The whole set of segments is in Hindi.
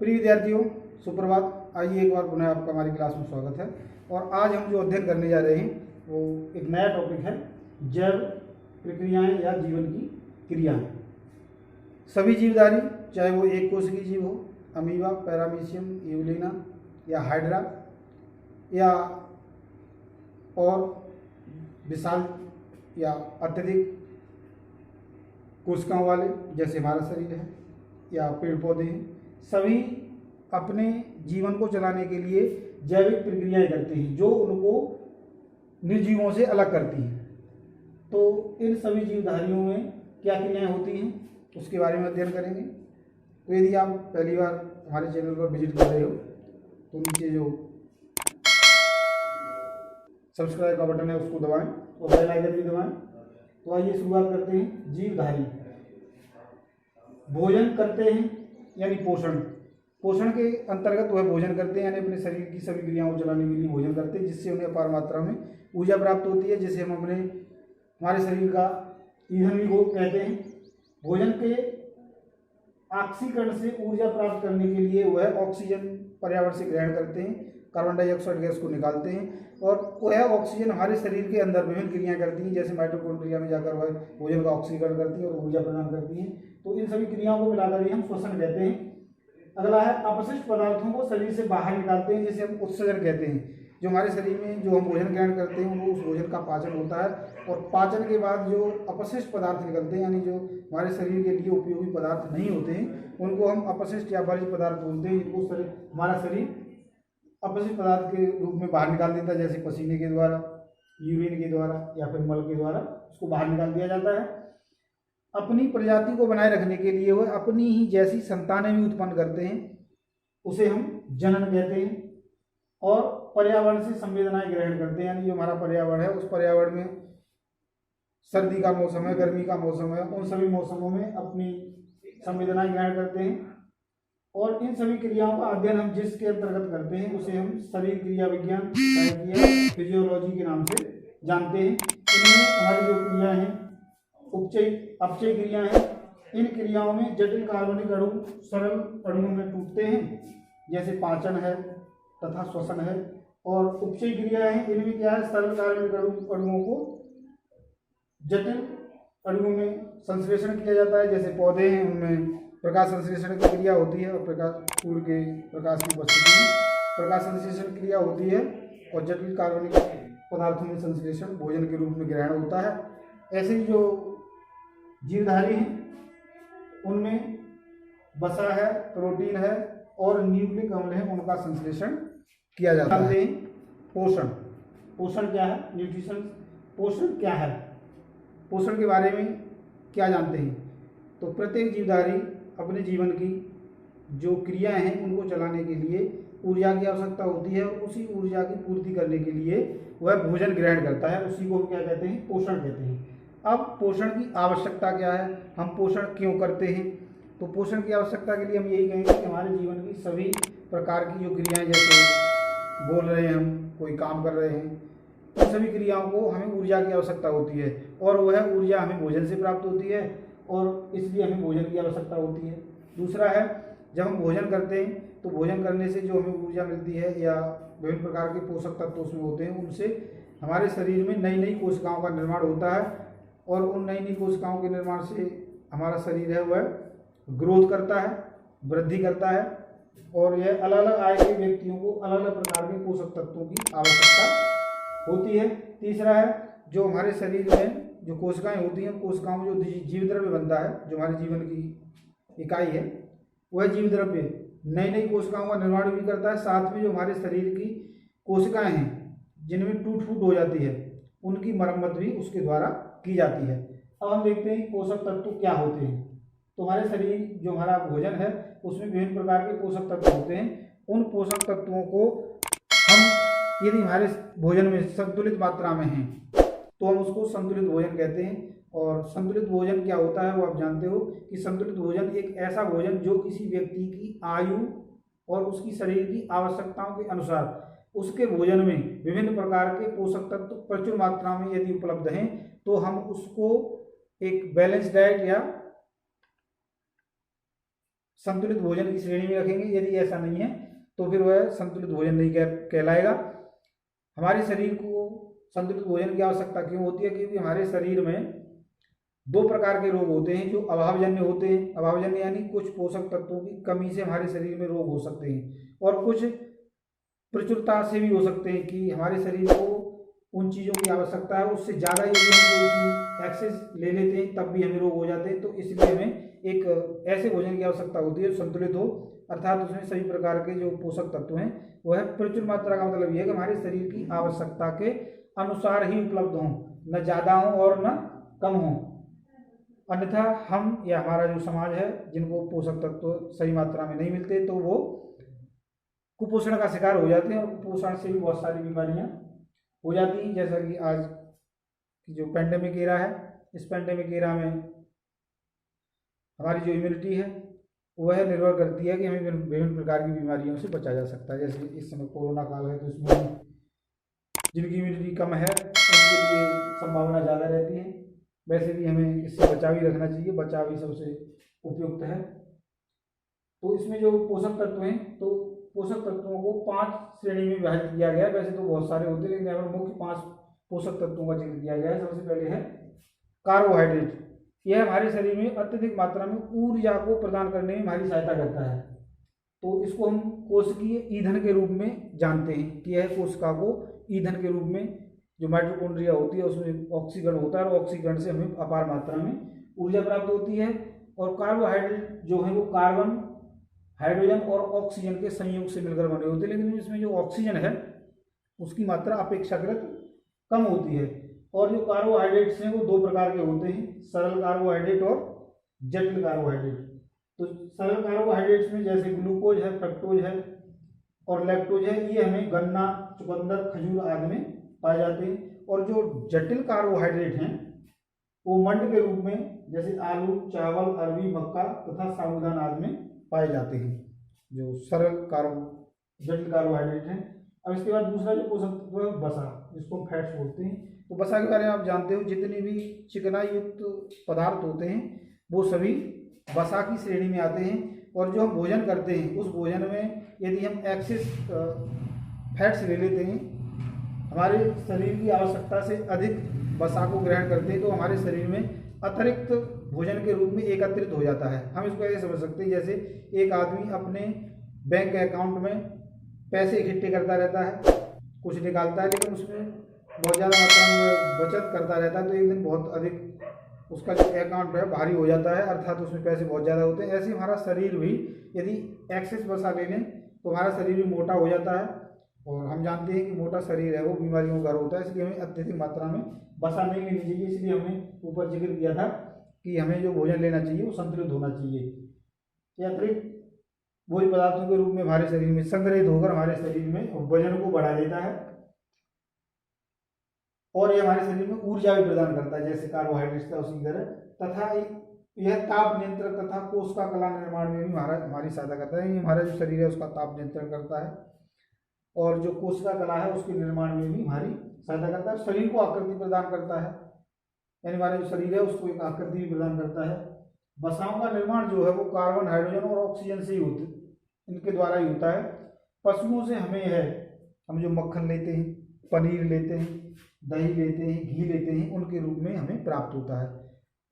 प्रिय विद्यार्थियों, सुप्रभात। आइए एक बार पुनः आपका हमारी क्लास में स्वागत है। और आज हम जो अध्ययन करने जा रहे हैं वो एक नया टॉपिक है, जैव प्रक्रियाएं या जीवन की क्रियाएं। सभी जीवधारी, चाहे वो एक कोशिकीय जीव हो, अमीबा, पैरामीशियम, यूलिना या हाइड्रा, या और विशाल या अत्यधिक कोशिकाओं वाले जैसे हमारा शरीर है या पेड़ पौधे हैं, सभी अपने जीवन को चलाने के लिए जैविक प्रक्रियाएं करते हैं जो उनको निर्जीवों से अलग करती हैं। तो इन सभी जीवधारियों में क्या क्रियाएं होती हैं उसके बारे में अध्ययन करेंगे। तो यदि आप पहली बार हमारे चैनल पर विजिट कर रहे हो तो नीचे जो सब्सक्राइब का बटन है उसको दबाएं और बेल आइकन भी दबाएं। तो आइए शुरुआत करते हैं। जीवधारी भोजन करते हैं यानी पोषण के अंतर्गत वह भोजन करते हैं, यानी अपने शरीर की सभी क्रियाओं को चलाने के लिए भोजन करते हैं, जिससे उन्हें अपार मात्रा में ऊर्जा प्राप्त होती है, जिसे हम हमारे शरीर का ईंधन भी कहते हैं। भोजन के ऑक्सीकरण से ऊर्जा प्राप्त करने के लिए वह ऑक्सीजन पर्यावरण से ग्रहण करते हैं, कार्बन डाइऑक्साइड गैस को निकालते हैं और वह ऑक्सीजन हमारे शरीर के अंदर विभिन्न क्रियाएं करती हैं, जैसे माइटोकॉन्ड्रिया में जाकर वह भोजन का ऑक्सीकरण करती है और ऊर्जा प्रदान करती हैं। तो इन सभी क्रियाओं को मिलाकर ही हम श्वसन कहते हैं। अगला है अपशिष्ट पदार्थों को शरीर से बाहर निकालते हैं, जिसे हम उत्सर्जन कहते हैं। जो हमारे शरीर में जो हम भोजन ग्रहण करते हैं वो उस भोजन का पाचन होता है, और पाचन के बाद जो अपशिष्ट पदार्थ निकलते हैं, यानी जो हमारे शरीर के लिए उपयोगी पदार्थ नहीं होते हैं, उनको हम अपशिष्ट या वर्ज्य पदार्थ बोलते हैं। जिनको हमारा शरीर अपशिष्ट पदार्थ के रूप में बाहर निकाल देता है, जैसे पसीने के द्वारा, यूरिन के द्वारा या फिर मल के द्वारा उसको बाहर निकाल दिया जाता है। अपनी प्रजाति को बनाए रखने के लिए वह अपनी ही जैसी संतानें भी उत्पन्न करते हैं, उसे हम जनन कहते हैं। और पर्यावरण से संवेदनाएं ग्रहण करते हैं, यानी जो हमारा पर्यावरण है उस पर्यावरण में सर्दी का मौसम है, गर्मी का मौसम है, उन सभी मौसमों में अपनी संवेदनाएं ग्रहण करते हैं। और इन सभी क्रियाओं का अध्ययन हम जिसके अंतर्गत करते हैं उसे हम शरीर क्रिया विज्ञान फिजियोलॉजी के नाम से जानते हैं। इनमें हमारी जो क्रियाएं हैं अपचय क्रिया है। इन क्रियाओं में जटिल कार्बनिक अणु सरल अणुओं में टूटते हैं, जैसे पाचन है तथा श्वसन है। और उपचय क्रिया है, इनमें क्या है, सरल कार्बनिक अणुओं को जटिल अणुओं में संश्लेषण किया जाता है। जैसे पौधे हैं उनमें प्रकाश संश्लेषण की क्रिया होती है, और सूर्य के प्रकाश की उपस्थिति में प्रकाश संश्लेषण क्रिया होती है, और जटिल कार्बनिक पदार्थों में संश्लेषण भोजन के रूप में ग्रहण होता है। ऐसे ही जो जीवधारी हैं उनमें वसा है, प्रोटीन है और न्यूक्लिक अम्ल है, उनका संश्लेषण किया जाता है। पोषण क्या है, न्यूट्रिशन। पोषण क्या है, पोषण के बारे में क्या जानते हैं। तो प्रत्येक जीवधारी अपने जीवन की जो क्रियाएं हैं उनको चलाने के लिए ऊर्जा की आवश्यकता होती है, और उसी ऊर्जा की पूर्ति करने के लिए वह भोजन ग्रहण करता है। उसी को क्या कहते हैं, पोषण कहते हैं। अब पोषण की आवश्यकता क्या है, हम पोषण क्यों करते हैं। तो पोषण की आवश्यकता के लिए हम यही कहेंगे कि हमारे जीवन की सभी प्रकार की जो क्रियाएं, जैसे बोल रहे हैं हम, कोई काम कर रहे हैं, उन सभी क्रियाओं को हमें ऊर्जा की आवश्यकता होती है, और वह ऊर्जा हमें भोजन से प्राप्त होती है, और इसलिए हमें भोजन की आवश्यकता होती है। दूसरा है, जब हम भोजन करते हैं तो भोजन करने से जो हमें ऊर्जा मिलती है या विभिन्न प्रकार के पोषक तत्व उसमें होते हैं, उनसे हमारे शरीर में नई नई कोशिकाओं का निर्माण होता है, और उन नई नई कोशिकाओं के निर्माण से हमारा शरीर है वह ग्रोथ करता है, वृद्धि करता है, और यह अलग अलग आय के व्यक्तियों को अलग अलग प्रकार के पोषक तत्वों की आवश्यकता होती है। तीसरा है, जो हमारे शरीर में जो कोशिकाएं होती हैं, कोशिकाओं में जो जीव द्रव्य बनता है, जो हमारे जीवन की इकाई है, वह जीव द्रव्य नई नई कोशिकाओं का निर्माण भी करता है। साथ में जो हमारे शरीर की कोशिकाएं हैं जिनमें टूट फूट हो जाती है, उनकी मरम्मत भी उसके द्वारा की जाती है। अब हम देखते हैं पोषक तत्व क्या होते हैं। तो हमारे शरीर जो हमारा भोजन है उसमें विभिन्न प्रकार के पोषक तत्व होते हैं। उन पोषक तत्वों को हम यदि हमारे भोजन में संतुलित मात्रा में हैं तो हम उसको संतुलित भोजन कहते हैं। और संतुलित भोजन क्या होता है वो आप जानते हो कि संतुलित भोजन एक ऐसा भोजन जो किसी व्यक्ति की आयु और उसकी शरीर की आवश्यकताओं के अनुसार उसके भोजन में विभिन्न प्रकार के पोषक तत्व प्रचुर मात्रा में यदि उपलब्ध हैं तो हम उसको एक बैलेंस डाइट या संतुलित भोजन की श्रेणी में रखेंगे। यदि ऐसा नहीं है तो फिर वह संतुलित भोजन नहीं कहलाएगा। हमारे शरीर को संतुलित भोजन की आवश्यकता क्यों होती है? क्योंकि हमारे शरीर में दो प्रकार के रोग होते हैं जो अभावजन्य होते हैं। अभावजन्य यानी कुछ पोषक तत्वों की कमी से हमारे शरीर में रोग हो सकते हैं, और कुछ प्रचुरता से भी हो सकते हैं कि हमारे शरीर को उन चीज़ों की आवश्यकता है, उससे ज़्यादा यदि हम कोई चीज़ एक्सेस ले लेते हैं तब भी हमें रोग हो जाते हैं। तो इसलिए हमें एक ऐसे भोजन की आवश्यकता होती है जो संतुलित हो, अर्थात उसमें सभी प्रकार के जो पोषक तत्व हैं वह प्रचुर मात्रा का मतलब यह है कि हमारे शरीर की आवश्यकता के अनुसार ही उपलब्ध हों, न ज़्यादा हों और न कम हों। अन्यथा हम या हमारा जो समाज है जिनको पोषक तत्व सही मात्रा में नहीं मिलते तो वो कुपोषण का शिकार हो जाते हैं, और कुपोषण से भी बहुत सारी बीमारियां हो जाती हैं। जैसा कि आज की जो पेंडेमिक एरा है, इस पेंडेमिक एरा में हमारी जो इम्यूनिटी है वह निर्भर करती है कि हमें विभिन्न प्रकार की बीमारियों से बचा जा सकता है। जैसे इस समय कोरोना काल है तो इसमें जिनकी इम्यूनिटी कम है उनके लिए संभावना ज़्यादा रहती है। वैसे भी हमें इससे बचाव ही रखना चाहिए, बचाव ही सबसे उपयुक्त है। तो इसमें जो पोषक तत्व हैं, तो पोषक तत्वों को 5 श्रेणी में विभाजित किया गया है। वैसे तो बहुत सारे होते हैं लेकिन यहाँ पर मुख्य 5 पोषक तत्वों का जिक्र किया गया है। सबसे पहले है कार्बोहाइड्रेट। यह हमारे शरीर में अत्यधिक मात्रा में ऊर्जा को प्रदान करने में हमारी सहायता करता है। तो इसको हम कोशिकीय ईंधन के रूप में जानते हैं कि यह कोशिका को ईंधन के रूप में, जो माइटोकॉन्ड्रिया होती है उसमें ऑक्सीकरण होता है और ऑक्सीकरण से हमें अपार मात्रा में ऊर्जा प्राप्त होती है। और कार्बोहाइड्रेट जो है वो कार्बन, हाइड्रोजन और ऑक्सीजन के संयोग से मिलकर बने होते हैं, लेकिन इसमें जो ऑक्सीजन है उसकी मात्रा अपेक्षाकृत कम होती है। और जो कार्बोहाइड्रेट्स हैं वो 2 प्रकार के होते हैं, सरल कार्बोहाइड्रेट और जटिल कार्बोहाइड्रेट। तो सरल कार्बोहाइड्रेट्स में जैसे ग्लूकोज है, फ्रक्टोज है और लैक्टोज है, ये हमें गन्ना, चुकंदर, खजूर आदि में पाए जाते हैं। और जो जटिल कार्बोहाइड्रेट हैं वो मंड के रूप में जैसे आलू, चावल, अरबी, मक्का तथा साबूदाना आदि में पाए जाते हैं, जो सरल जटिल कार्बोहाइड्रेट हैं। अब इसके बाद दूसरा जो पोषक तत्व है वसा, जिसको फैट्स बोलते हैं। तो वसा के बारे में आप जानते हो, जितनी भी चिकनाई युक्त पदार्थ होते हैं वो सभी वसा की श्रेणी में आते हैं। और जो हम भोजन करते हैं उस भोजन में यदि हम एक्सेस फैट्स ले लेते हैं, हमारे शरीर की आवश्यकता से अधिक वसा को ग्रहण करते हैं, तो हमारे शरीर में अतिरिक्त भोजन के रूप में एकत्रित हो जाता है। हम इसको ऐसे समझ सकते हैं जैसे एक आदमी अपने बैंक अकाउंट में पैसे इकट्ठे करता रहता है, कुछ निकालता है, लेकिन उसमें बहुत ज़्यादा मात्रा में बचत करता रहता है, तो एक दिन बहुत अधिक उसका जो अकाउंट है भारी हो जाता है, अर्थात उसमें पैसे बहुत ज़्यादा होते हैं। ऐसे हमारा शरीर भी यदि एक्सेस वसा ले लें तो हमारा शरीर भी मोटा हो जाता है। और हम जानते हैं कि मोटा शरीर है वो बीमारियों का घर होता है, इसलिए हमें अत्यधिक मात्रा में वसा नहीं लेनी चाहिए। इसलिए हमने ऊपर जिक्र किया था कि हमें जो भोजन लेना चाहिए वो संतुलित होना चाहिए। यह अतिरिक्त भोज्य पदार्थों के रूप में हमारे शरीर में संग्रहित होकर हमारे शरीर में वजन को बढ़ा देता है, और यह हमारे शरीर में ऊर्जा भी प्रदान करता है जैसे कार्बोहाइड्रेट्स का उसी तरह। तथा यह ताप नियंत्रण तथा कोशिका कला निर्माण में भी हमारी सहायता करता है। हमारा जो शरीर है उसका ताप नियंत्रण करता है, और जो कोशिका कला है उसके निर्माण में भी हमारी सहायता करता है। शरीर को आकृति प्रदान करता है, यानी हमारा जो शरीर है उसको एक आकृति भी प्रदान करता है। वसाओं का निर्माण जो है वो कार्बन, हाइड्रोजन और ऑक्सीजन से ही इनके द्वारा ही होता है। पशुओं से हमें है, हम जो मक्खन लेते हैं, पनीर लेते हैं, दही लेते हैं, घी लेते हैं, उनके रूप में हमें प्राप्त होता है।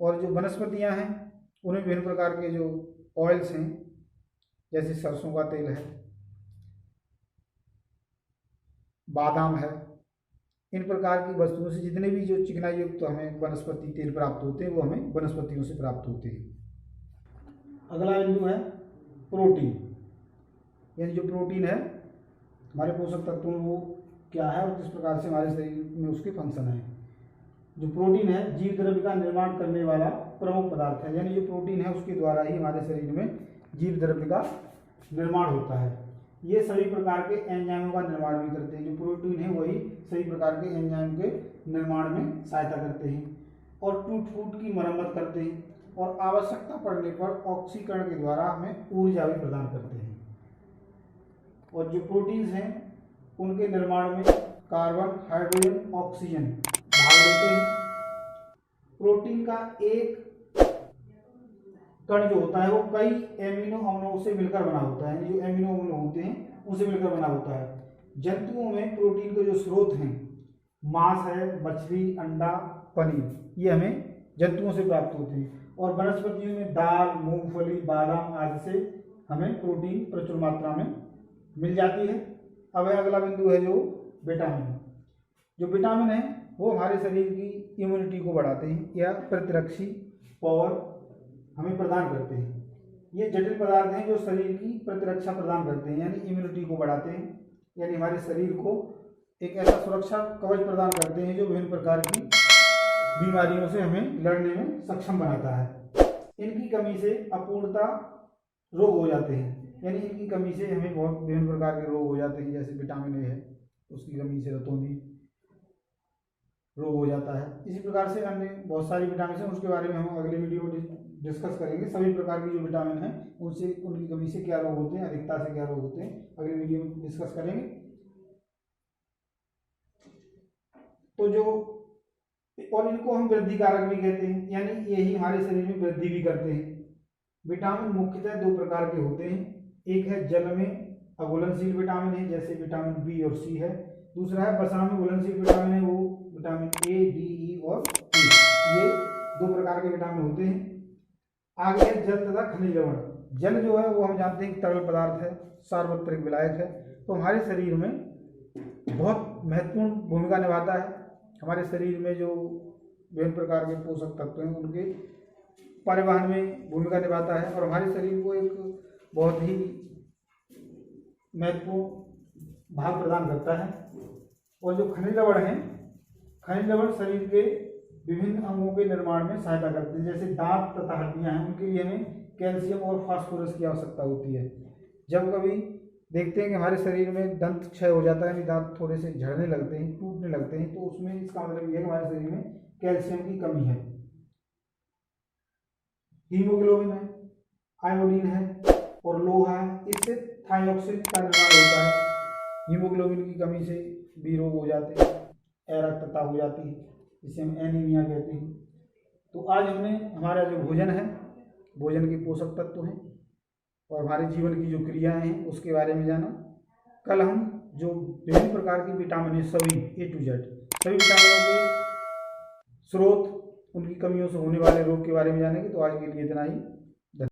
और जो वनस्पतियां हैं उनमें विभिन्न प्रकार के जो ऑयल्स हैं, जैसे सरसों का तेल है, बादाम है, इन प्रकार की वस्तुओं से जितने भी जो चिकनाई युक्त तो हमें वनस्पति तेल प्राप्त होते हैं वो हमें वनस्पतियों से प्राप्त होते हैं। अगला बिंदु है प्रोटीन, यानी जो प्रोटीन है हमारे पोषक तत्वों में वो क्या है और किस प्रकार से हमारे शरीर में उसके फंक्शन है। जो प्रोटीन है जीव द्रव्य का निर्माण करने वाला प्रमुख पदार्थ है, यानी जो प्रोटीन है उसके द्वारा ही हमारे शरीर में जीव द्रव्य का निर्माण होता है। ये सभी प्रकार के एंजाइमों का निर्माण भी करते हैं। जो प्रोटीन है वही सभी प्रकार के एंजाइम के निर्माण में सहायता करते हैं और टूट फूट की मरम्मत करते हैं, और आवश्यकता पड़ने पर ऑक्सीकरण के द्वारा हमें ऊर्जा भी प्रदान करते हैं। और जो प्रोटीन्स हैं उनके निर्माण में कार्बन, हाइड्रोजन, ऑक्सीजन भाग लेते हैं। प्रोटीन का एक कण जो होता है वो कई एमिनो अम्लों से मिलकर बना होता है, जो एमिनो अम्ल होते हैं उनसे मिलकर बना होता है। जंतुओं में प्रोटीन के जो स्रोत हैं, मांस है, मछली, अंडा, पनीर, ये हमें जंतुओं से प्राप्त होते हैं। और वनस्पतियों में दाल, मूंगफली, बादाम आदि से हमें प्रोटीन प्रचुर मात्रा में मिल जाती है। अब अगला बिंदु है जो विटामिन। जो विटामिन है वो हमारे शरीर की इम्यूनिटी को बढ़ाते हैं या प्रतिरक्षी पावर हमें प्रदान करते हैं। ये जटिल पदार्थ हैं जो शरीर की प्रतिरक्षा प्रदान करते हैं, यानी इम्यूनिटी को बढ़ाते हैं, यानी हमारे शरीर को एक ऐसा सुरक्षा कवच प्रदान करते हैं जो विभिन्न प्रकार की बीमारियों से हमें लड़ने में सक्षम बनाता है। इनकी कमी से अपूर्णता रोग हो जाते हैं, यानी इनकी कमी से हमें बहुत विभिन्न प्रकार के रोग हो जाते हैं, जैसे विटामिन ए है उसकी कमी से रतौंधी रोग हो जाता है। इसी प्रकार से अन्य बहुत सारी विटामिन हैं, उसके बारे में हम अगले वीडियो में डिस्कस करेंगे। सभी प्रकार की जो विटामिन है उनसे, उनकी कमी से क्या रोग होते हैं, अधिकता से क्या रोग होते हैं, अगले वीडियो में डिस्कस करेंगे। तो जो और इनको हम वृद्धि कारक भी कहते हैं, यानी यही हमारे शरीर में वृद्धि भी करते हैं। विटामिन मुख्यतः दो प्रकार के होते हैं, एक है जल में अघुलनशील विटामिन है, जैसे विटामिन बी और सी है। दूसरा है वसा में घुलनशील विटामिन है, वो विटामिन ए, डी, ई और ई, ये दो प्रकार के विटामिन होते हैं। आगे है जल तथा खनिज लवण। जल जो है वो हम जानते हैं कि तरल पदार्थ है, सार्वत्रिक विलायक है, तो हमारे शरीर में बहुत महत्वपूर्ण भूमिका निभाता है। हमारे शरीर में जो विभिन्न प्रकार के पोषक तत्व हैं उनके परिवहन में भूमिका निभाता है और हमारे शरीर को एक बहुत ही महत्वपूर्ण भाग प्रदान करता है। और जो खनिज लवण हैं, खनिज लवण शरीर के विभिन्न अंगों के निर्माण में सहायता करते हैं, जैसे दांत तथा हड्डियां हैं, उनके लिए हमें कैल्शियम और फास्फोरस की आवश्यकता होती है। जब कभी देखते हैं कि हमारे शरीर में दंत क्षय हो जाता है, यानी दांत थोड़े से झड़ने लगते हैं, टूटने लगते हैं, तो उसमें इसका मतलब यह है कि हमारे शरीर में कैल्शियम की कमी है। हीमोग्लोबिन है, आयोडीन है और लोहा है, इससे थायोक्सिन का निर्माण होता है। हीमोग्लोबिन की कमी से भी रोग हो जाते हैं, अरक्तता हो जाती है, जिसे हम एनीमिया कहते हैं। तो आज हमने हमारा जो भोजन है, भोजन के पोषक तत्व हैं और हमारे जीवन की जो क्रियाएं हैं उसके बारे में जाना। कल हम जो विभिन्न प्रकार की विटामिन है, सभी ए टू जेड सभी विटामिनों के स्रोत, उनकी कमियों से होने वाले रोग के बारे में जानेंगे। तो आज के लिए इतना ही।